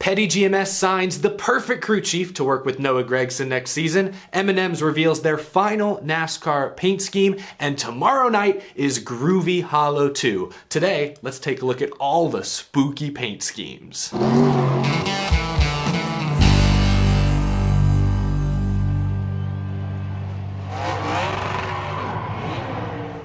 Petty GMS signs the perfect crew chief to work with Noah Gragson next season. M&Ms reveals their final NASCAR paint scheme, and tomorrow night is Groovy Hollow 2. Today, let's take a look at all the spooky paint schemes.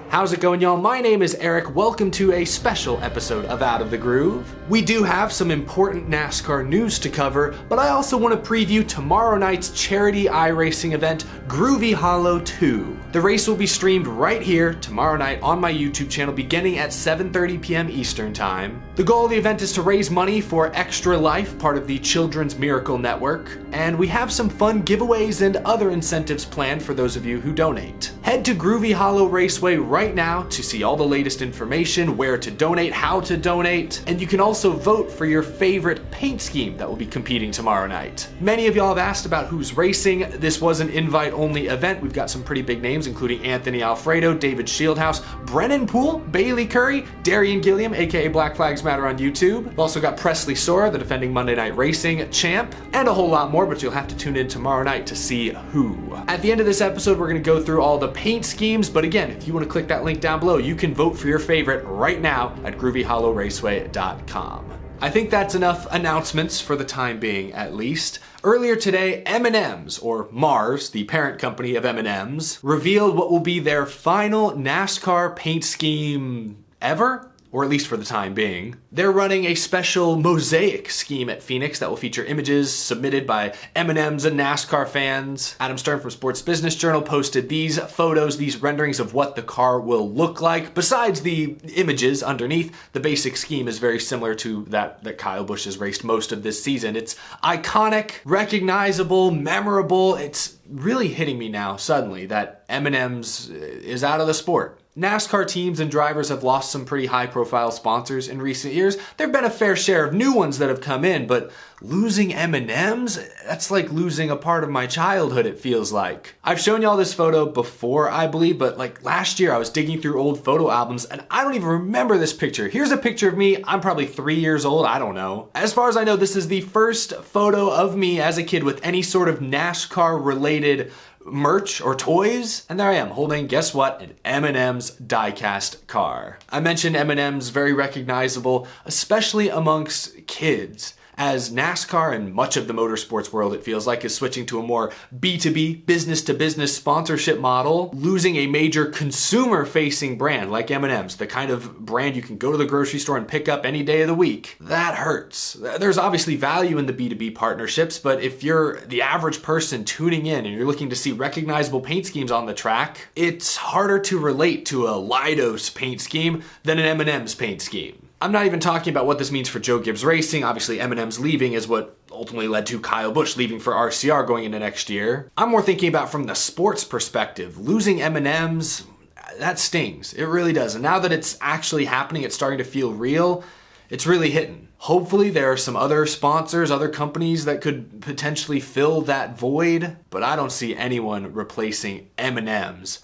How's it going, y'all? My name is Eric. Welcome to a special episode of Out of the Groove. We do have some important NASCAR news to cover, but I also want to preview tomorrow night's charity iRacing event, Groovy Hollow 2. The race will be streamed right here tomorrow night on my YouTube channel beginning at 7:30 p.m. Eastern Time. The goal of the event is to raise money for Extra Life, part of the Children's Miracle Network, and we have some fun giveaways and other incentives planned for those of you who donate. Head to Groovy Hollow Raceway right now to see all the latest information, where to donate, how to donate, and you can also vote for your favorite paint scheme that will be competing tomorrow night. Many of y'all have asked about who's racing. This was an invite-only event. We've got some pretty big names, including Anthony Alfredo, David Shieldhouse, Brennan Poole, Bailey Curry, Darian Gilliam, aka Black Flags Matter on YouTube. We've also got Presley Sora, the defending Monday Night Racing champ, and a whole lot more, but you'll have to tune in tomorrow night to see who. At the end of this episode, we're going to go through all the paint schemes, but again, if you want to click that link down below, you can vote for your favorite right now at groovyhollowraceway.com. I think that's enough announcements for the time being, at least. Earlier today, M&Ms, or Mars, the parent company of M&Ms, revealed what will be their final NASCAR paint scheme ever? Or at least for the time being. They're running a special mosaic scheme at Phoenix that will feature images submitted by M&Ms and NASCAR fans. Adam Stern from Sports Business Journal posted these photos, these renderings of what the car will look like. Besides the images underneath, the basic scheme is very similar to that Kyle Busch has raced most of this season. It's iconic, recognizable, memorable. It's really hitting me now suddenly that M&Ms is out of the sport. NASCAR teams and drivers have lost some pretty high-profile sponsors in recent years. There have been a fair share of new ones that have come in, but losing M&Ms? That's like losing a part of my childhood, it feels like. I've shown y'all this photo before, I believe, but like last year I was digging through old photo albums and I don't even remember this picture. Here's a picture of me. I'm probably 3 years old. I don't know. As far as I know, this is the first photo of me as a kid with any sort of NASCAR-related merch or toys, and there I am holding, guess what, an M&M's diecast car. I mentioned M&M's, very recognizable, especially amongst kids, as NASCAR and much of the motorsports world, it feels like, is switching to a more B2B, business-to-business sponsorship model, losing a major consumer-facing brand like M&M's, the kind of brand you can go to the grocery store and pick up any day of the week. That hurts. There's obviously value in the B2B partnerships, but if you're the average person tuning in and you're looking to see recognizable paint schemes on the track, it's harder to relate to a Leidos paint scheme than an M&M's paint scheme. I'm not even talking about what this means for Joe Gibbs Racing. Obviously, M&M's leaving is what ultimately led to Kyle Busch leaving for RCR going into next year. I'm more thinking about from the sports perspective. Losing M&M's, that stings. It really does. And now that it's actually happening, it's starting to feel real, it's really hitting. Hopefully there are some other sponsors, other companies that could potentially fill that void, but I don't see anyone replacing M&M's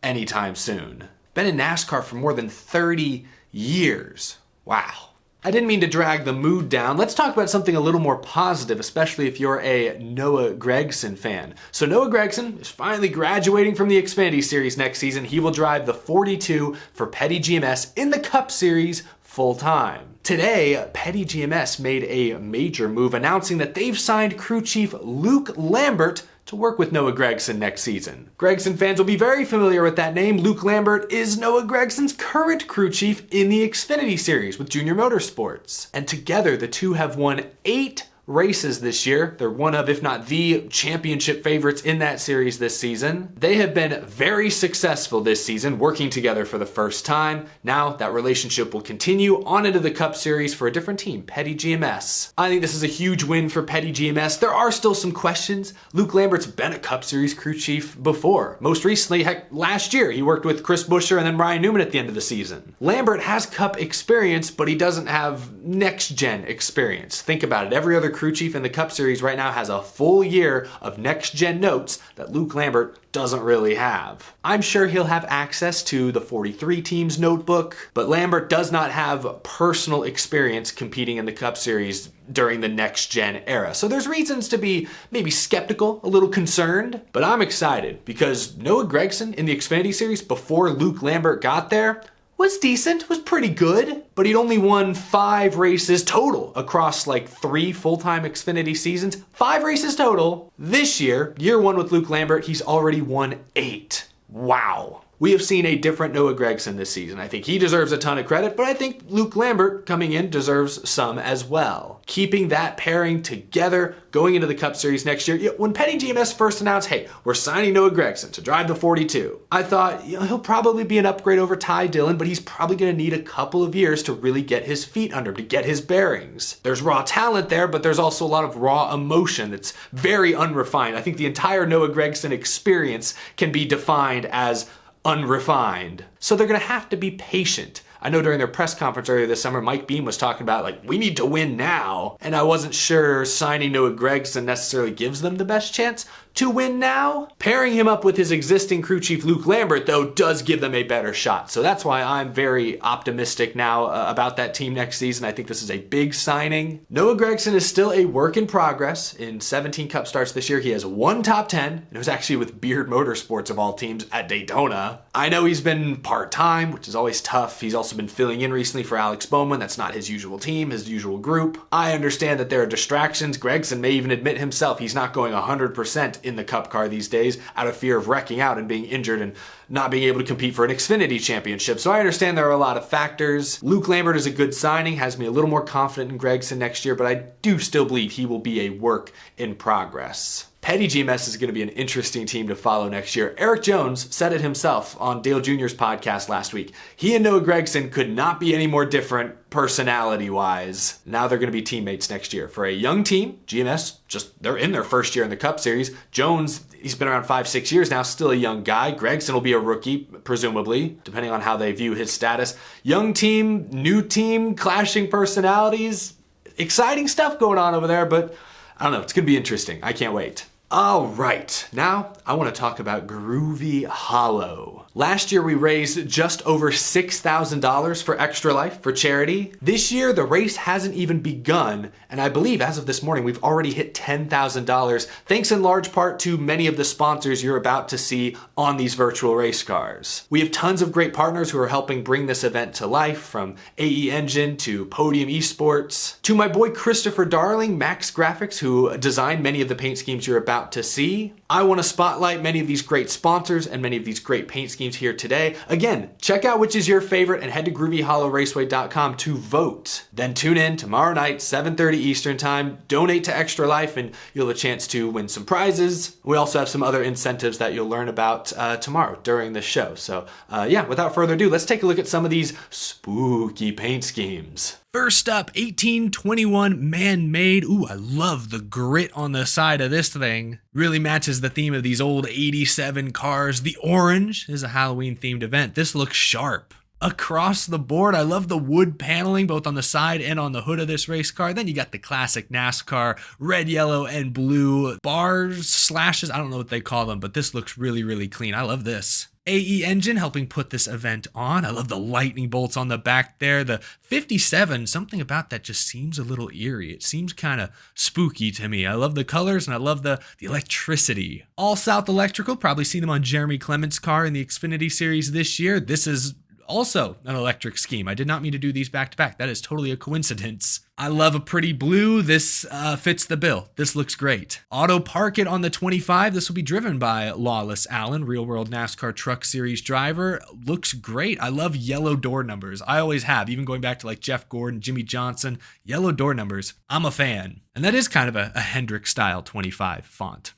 anytime soon. Been in NASCAR for more than 30 years. Wow. I didn't mean to drag the mood down. Let's talk about something a little more positive, especially if you're a Noah Gragson fan. So Noah Gragson is finally graduating from the Xfinity Series next season. He will drive the 42 for Petty GMS in the Cup Series full-time. Today, Petty GMS made a major move announcing that they've signed crew chief Luke Lambert to work with Noah Gragson next season. Gragson fans will be very familiar with that name. Luke Lambert is Noah Gragson's current crew chief in the Xfinity Series with Junior Motorsports. And together, the two have won 8 races this year. They're one of, if not the championship favorites in that series this season. They have been very successful this season, working together for the first time. Now that relationship will continue on into the Cup Series for a different team, Petty GMS. I think this is a huge win for Petty GMS. There are still some questions. Luke Lambert's been a Cup Series crew chief before. Most recently, heck, last year, he worked with Chris Buescher and then Ryan Newman at the end of the season. Lambert has Cup experience, but he doesn't have next-gen experience. Think about it. Every other crew chief in the Cup Series right now has a full year of next-gen notes that Luke Lambert doesn't really have. I'm sure he'll have access to the 43 team's notebook, but Lambert does not have personal experience competing in the Cup Series during the next-gen era. So there's reasons to be maybe skeptical, a little concerned, but I'm excited because Noah Gragson in the Xfinity Series before Luke Lambert got there was decent, was pretty good, but he'd only won 5 races total across like 3 full-time Xfinity seasons. 5 races total. This year, year 1 with Luke Lambert, he's already won 8. Wow. We have seen a different Noah Gragson this season. I think he deserves a ton of credit, but I think Luke Lambert coming in deserves some as well. Keeping that pairing together going into the Cup Series next year. When Petty GMS first announced, hey, we're signing Noah Gragson to drive the 42, I thought, he'll probably be an upgrade over Ty Dillon, but he's probably going to need a couple of years to really get his feet under him, to get his bearings. There's raw talent there, but there's also a lot of raw emotion that's very unrefined. I think the entire Noah Gragson experience can be defined as unrefined. So they're going to have to be patient. I know during their press conference earlier this summer, Mike Beam was talking about like, we need to win now. And I wasn't sure signing Noah Gragson necessarily gives them the best chance to win now. Pairing him up with his existing crew chief Luke Lambert, though, does give them a better shot. So that's why I'm very optimistic now about that team next season. I think this is a big signing. Noah Gragson is still a work in progress. In 17 Cup starts this year, he has 1 top 10, and it was actually with Beard Motorsports of all teams at Daytona. I know he's been part-time, which is always tough. He's also been filling in recently for Alex Bowman. That's not his usual team, his usual group. I understand that there are distractions. Gragson may even admit himself he's not going 100% in the Cup car these days out of fear of wrecking out and being injured and not being able to compete for an Xfinity championship. So I understand there are a lot of factors. Luke Lambert is a good signing, has me a little more confident in Gragson next year, but I do still believe he will be a work in progress. Petty GMS is going to be an interesting team to follow next year. Eric Jones said it himself on Dale Jr.'s podcast last week. He and Noah Gragson could not be any more different personality-wise. Now they're going to be teammates next year. For a young team, GMS, they're in their first year in the Cup Series. Jones, he's been around 5-6 years now, still a young guy. Gragson will be a rookie, presumably, depending on how they view his status. Young team, new team, clashing personalities. Exciting stuff going on over there, but I don't know. It's going to be interesting. I can't wait. All right, now I want to talk about Groovy Hollow. Last year we raised just over $6,000 for Extra Life for charity. This year the race hasn't even begun, and I believe as of this morning we've already hit $10,000, thanks in large part to many of the sponsors you're about to see on these virtual race cars. We have tons of great partners who are helping bring this event to life, from AE Engine to Podium Esports, to my boy Christopher Darling, Max Graphics, who designed many of the paint schemes you're about to see. I want to spotlight many of these great sponsors and many of these great paint schemes here today. Again, check out which is your favorite and head to groovyhollowraceway.com to vote. Then tune in tomorrow night, 7:30 Eastern time, donate to Extra Life, and you'll have a chance to win some prizes. We also have some other incentives that you'll learn about tomorrow during the show. So yeah, without further ado, let's take a look at some of these spooky paint schemes. First up, 1821 man-made. Ooh, I love the grit on the side of this thing. Really matches the theme of these old 87 cars. The orange is a Halloween-themed event. This looks sharp. Across the board, I love the wood paneling both on the side and on the hood of this race car. Then you got the classic NASCAR red, yellow, and blue bars, slashes. I don't know what they call them, but this looks really, really clean. I love this. AE Engine helping put this event on. I love the lightning bolts on the back there. The 57, something about that just seems a little eerie. It seems kind of spooky to me. I love the colors and I love the electricity. All South Electrical, probably seen them on Jeremy Clement's car in the Xfinity Series this year. This is also an electric scheme. I did not mean to do these back to back. That is totally a coincidence. I love a pretty blue. This fits the bill. This looks great. Auto Park It on the 25. This will be driven by Lawless Allen, Real World NASCAR Truck Series driver. Looks great. I love yellow door numbers. I always have, even going back to like Jeff Gordon, Jimmy Johnson. Yellow door numbers. I'm a fan. And that is kind of a Hendrick style 25 font.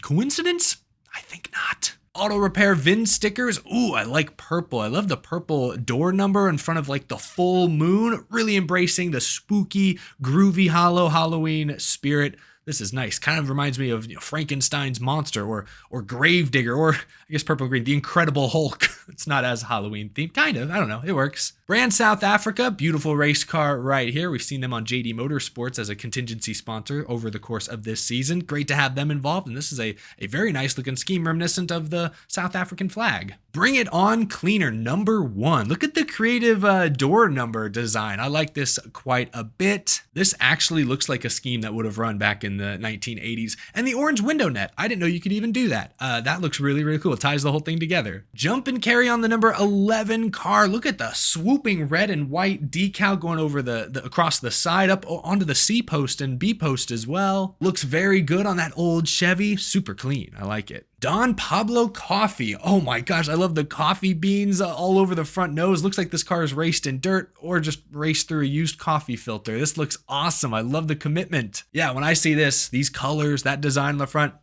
Coincidence? I think not. Auto Repair VIN stickers. Ooh, I like purple. I love the purple door number in front of like the full moon. Really embracing the spooky, groovy hollow Halloween spirit. This is nice. Kind of reminds me of Frankenstein's monster or Gravedigger, or I guess purple and green, the Incredible Hulk. It's not as Halloween themed, kind of. I don't know. It works. Brand South Africa, beautiful race car right here. We've seen them on JD Motorsports as a contingency sponsor over the course of this season. Great to have them involved, and this is a very nice looking scheme reminiscent of the South African flag. Bring It On Cleaner number 1. Look at the creative door number design. I like this quite a bit. This actually looks like a scheme that would have run back in the 1980s. And the orange window net. I didn't know you could even do that. That looks really, really cool. It ties the whole thing together. Jump and carry on the number 11 car. Look at the swooping red and white decal going over the across the side up onto the C post and B post as well. Looks very good on that old Chevy. Super clean. I like it. Don Pablo Coffee. Oh my gosh, I love the coffee beans all over the front nose. Looks like this car is raced in dirt or just raced through a used coffee filter. This looks awesome. I love the commitment. Yeah, when I see this, these colors, that design on the front,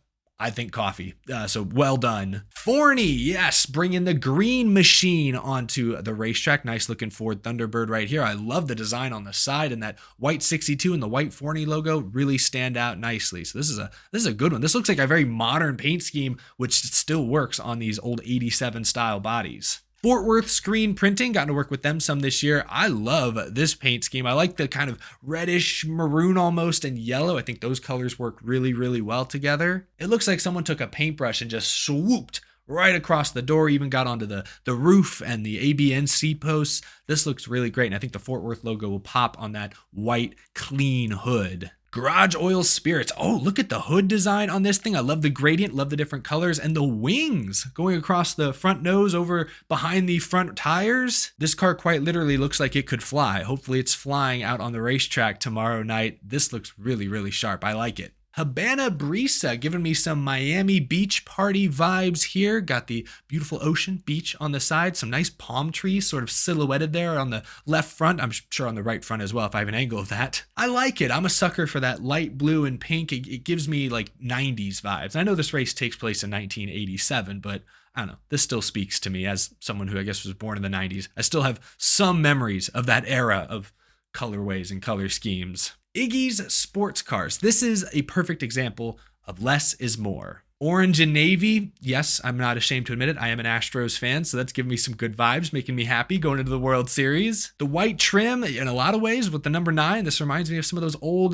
I think coffee. So well done. Forney, yes, bringing the green machine onto the racetrack. Nice looking Ford Thunderbird right here. I love the design on the side, and that white 62 and the white Forney logo really stand out nicely. So this is a good one. This looks like a very modern paint scheme, which still works on these old 87 style bodies. Fort Worth Screen Printing, gotten to work with them some this year. I love this paint scheme. I like the kind of reddish maroon almost and yellow. I think those colors work really, really well together. It looks like someone took a paintbrush and just swooped right across the door, even got onto the roof and the ABNC posts. This looks really great, and I think the Fort Worth logo will pop on that white, clean hood. Garage Oil Spirits. Oh, look at the hood design on this thing. I love the gradient, love the different colors, and the wings going across the front nose over behind the front tires. This car quite literally looks like it could fly. Hopefully it's flying out on the racetrack tomorrow night. This looks really, really sharp. I like it. Habana Brisa, giving me some Miami Beach party vibes here. Got the beautiful ocean beach on the side, some nice palm trees sort of silhouetted there on the left front. I'm sure on the right front as well if I have an angle of that. I like it. I'm a sucker for that light blue and pink. It gives me like 90s vibes. I know this race takes place in 1987, but I don't know. This still speaks to me as someone who I guess was born in the 90s. I still have some memories of that era of colorways and color schemes. Iggy's Sports Cars. This is a perfect example of less is more. Orange and navy. Yes, I'm not ashamed to admit it. I am an Astros fan, so that's giving me some good vibes, making me happy going into the World Series. The white trim, in a lot of ways, with the number 9, this reminds me of some of those old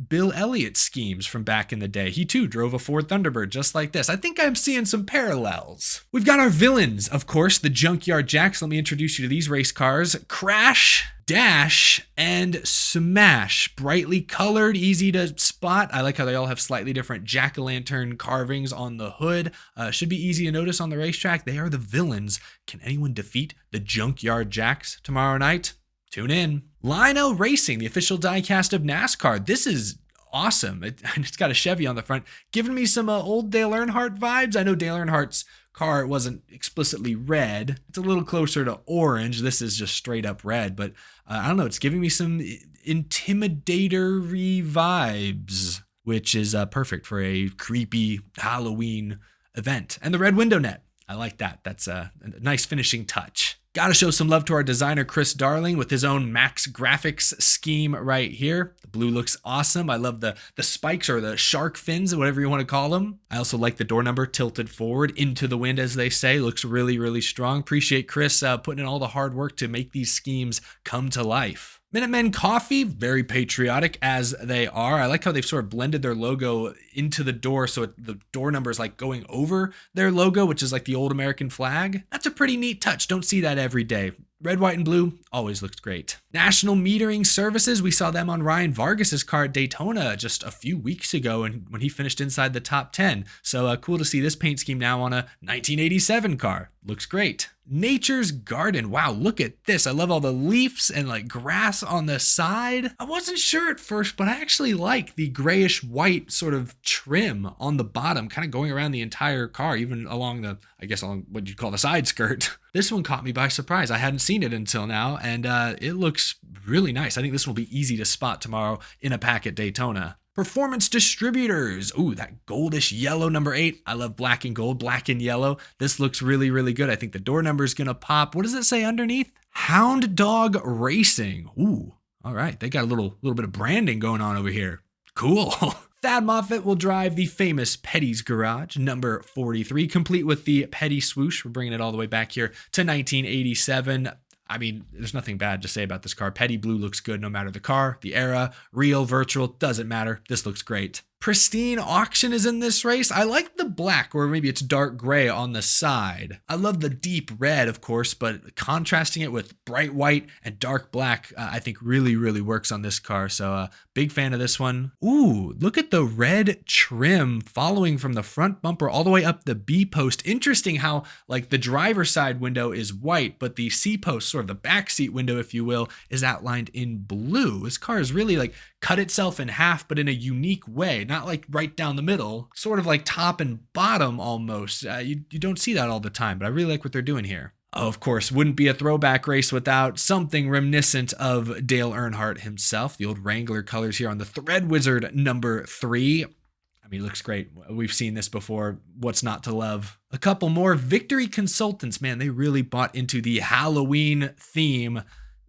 Bill Elliott schemes from back in the day. He too drove a Ford Thunderbird just like this. I think I'm seeing some parallels. We've got our villains, of course, the Junkyard Jacks. Let me introduce you to these race cars. Crash, Dash, and Smash. Brightly colored, easy to spot. I like how they all have slightly different jack-o'-lantern carvings on the hood. Should be easy to notice on the racetrack. They are the villains. Can anyone defeat the Junkyard Jacks tomorrow night? Tune in. Lino Racing, the official diecast of NASCAR. This is awesome. It's got a Chevy on the front, giving me some old Dale Earnhardt vibes. I know Dale Earnhardt's car wasn't explicitly red. It's a little closer to orange. This is just straight up red, but I don't know. It's giving me some intimidatory vibes, which is perfect for a creepy Halloween event. And the red window net. I like that. That's a nice finishing touch. Got to show some love to our designer, Chris Darling, with his own Max Graphics scheme right here. The blue looks awesome. I love the spikes or the shark fins, whatever you want to call them. I also like the door number tilted forward into the wind, as they say. Looks really, really strong. Appreciate Chris putting in all the hard work to make these schemes come to life. M&Ms Coffee, very patriotic as they are. I like how they've sort of blended their logo into the door, so the door number is like going over their logo, which is like the old American flag. That's a pretty neat touch. Don't see that every day. Red, white, and blue always looks great. National Metering Services, we saw them on Ryan Vargas's car at Daytona just a few weeks ago and when he finished inside the top 10. So cool to see this paint scheme now on a 1987 car. Looks great. Nature's Garden. Wow, look at this. I love all the leaves and like grass on the side. I wasn't sure at first, but I actually like the grayish white sort of trim on the bottom, kind of going around the entire car, even along the, I guess, along what you'd call the side skirt. This one caught me by surprise. I hadn't seen it until now, and it looks really nice. I think this will be easy to spot tomorrow in a pack at Daytona. Performance Distributors. Ooh, that goldish yellow number 8. I love black and gold, black and yellow. This looks really, really good. I think the door number is going to pop. What does it say underneath? Hound Dog Racing. Ooh, all right. They got a little bit of branding going on over here. Cool. Thad Moffitt will drive the famous Petty's Garage, number 43, complete with the Petty swoosh. We're bringing it all the way back here to 1987. I mean, there's nothing bad to say about this car. Petty blue looks good no matter the car, the era, real, virtual, doesn't matter. This looks great. Pristine Auction is in this race. I like the black, or maybe it's dark gray on the side. I love the deep red, of course, but contrasting it with bright white and dark black, I think really, really works on this car. So big fan of this one. Ooh, look at the red trim following from the front bumper all the way up the B post. Interesting how like the driver's side window is white, but the C post, sort of the back seat window, if you will, is outlined in blue. This car is really like cut itself in half, but in a unique way. Not like right down the middle, sort of like top and bottom almost. You don't see that all the time, but I really like what they're doing here. Of course, wouldn't be a throwback race without something reminiscent of Dale Earnhardt himself. The old Wrangler colors here on the Thread Wizard number 3. I mean, it looks great. We've seen this before. What's not to love? A couple more. Victory Consultants. Man, they really bought into the Halloween theme.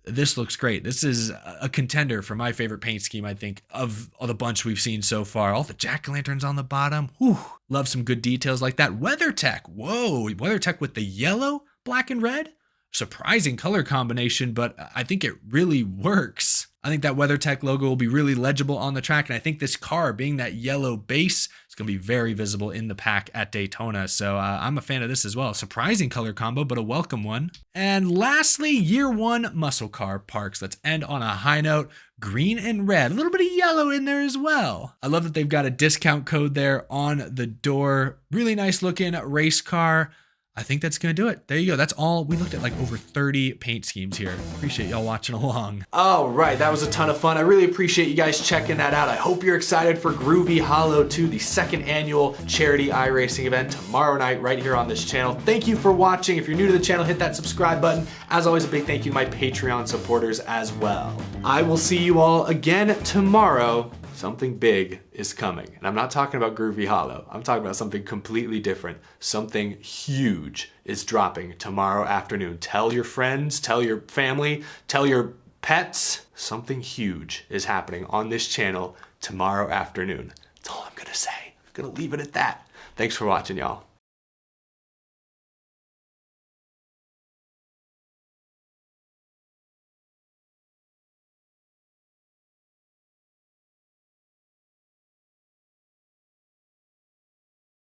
This looks great. This is a contender for my favorite paint scheme, I think, of all the bunch we've seen so far. All the jack-o'-lanterns on the bottom. Whew. Love some good details like that. WeatherTech. Whoa. WeatherTech with the yellow, black, and red. Surprising color combination, but I think it really works. I think that WeatherTech logo will be really legible on the track, and I think this car, being that yellow base, is going to be very visible in the pack at Daytona. So I'm a fan of this as well. Surprising color combo, but a welcome one. And lastly, year one muscle car parks. Let's end on a high note. Green and red, a little bit of yellow in there as well. I love that they've got a discount code there on the door. Really nice looking race car. I think that's going to do it. There you go. That's all. We looked at like over 30 paint schemes here. Appreciate y'all watching along. All right. That was a ton of fun. I really appreciate you guys checking that out. I hope you're excited for Groovy Hollow 2, the second annual charity iRacing event tomorrow night right here on this channel. Thank you for watching. If you're new to the channel, hit that subscribe button. As always, a big thank you to my Patreon supporters as well. I will see you all again tomorrow. Something big is coming. And I'm not talking about Groovy Hollow. I'm talking about something completely different. Something huge is dropping tomorrow afternoon. Tell your friends, tell your family, tell your pets. Something huge is happening on this channel tomorrow afternoon. That's all I'm gonna say. I'm gonna leave it at that. Thanks for watching, y'all.